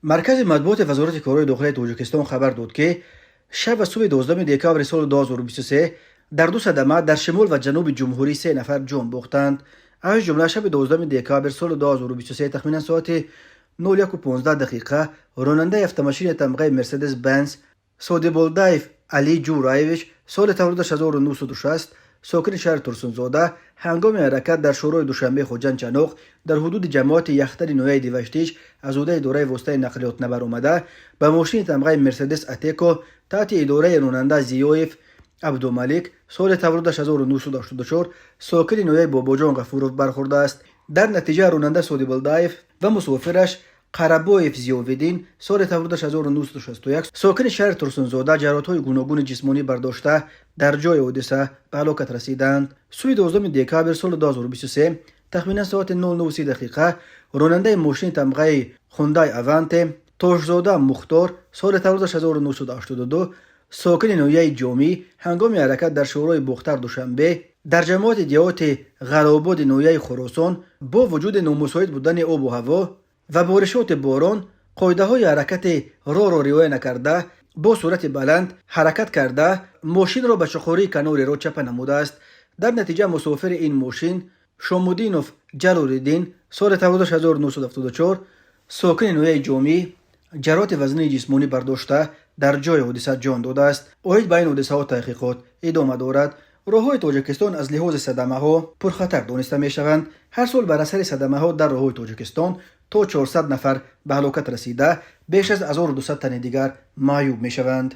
مرکز مطبوعات وزارت کارهای داخلی تاجیکستان خبر داد که شب و صبح 12 دکامبر سال 2023 در دو صدمه در شمال و جنوب جمهوری 3 نفر جان باختند. از جمله شب 12 دکامبر سال 2023 تخمینا ساعت 01:15 راننده автомашин تمغه مرسدس بنز سودیبولدایف علی جورایویچ سال تولدش 1960 ساکن شهر ترسونزاده هنگام حرکت در شورای دوشنبه خوجند چنوق در حدود جماعت یختر نویه دیوشتیش از عهده اداره واسطه نقلیات نبر آمده به ماشین تمغه مرسدس اتیکو تحت اداره راننده زیویف عبدالملک سال تولدش 1984 ساکن نویه باباجان غفورов برخورده است. در نتیجه راننده سودیبولدایف و مسافرش قربویف زیوویدین سال تولدش 1961 ساکن شهر ترسونزاده جراحت‌های گوناگون جسمانی برداشته در جای حادثه به هلاکت رسیدند. سوی 12 دکامبر سال 2023 تخمینا ساعت 09:30 راننده ماشین تمغه خوندای اونت توشزاده مختار سال تولدش 1982 ساکن نویه جامی هنگام حرکت در شورای بختر دوشنبه در جماعت دیهات غلاباد نویه خراسان با وجود نامساعد بودن آب و هوا و بارشات باران قاعده های حرکت راه را رعایت نکرده با سرعت بلند حرکت کرده ماشین را به شخوری کنار راه چپ نموده است. در نتیجه مسافر این ماشین شامودینوف جلال‌الدین سال تولدش 1974 ساکن نویه جامی جراحت وزنی جسمانی برداشته در جای حادثه جان داده است. اوید به این حادثه ها تحقیقات ادامه دارد. راههای تاجیکستان از لحاظ صدمه ها پرخطر دانسته می شوند. هر سال بر اثر صدمه ها در راههای تاجیکستان تا 400 نفر به هلاکت رسیده، بیش از 1200 تن دیگر معیوب می شوند.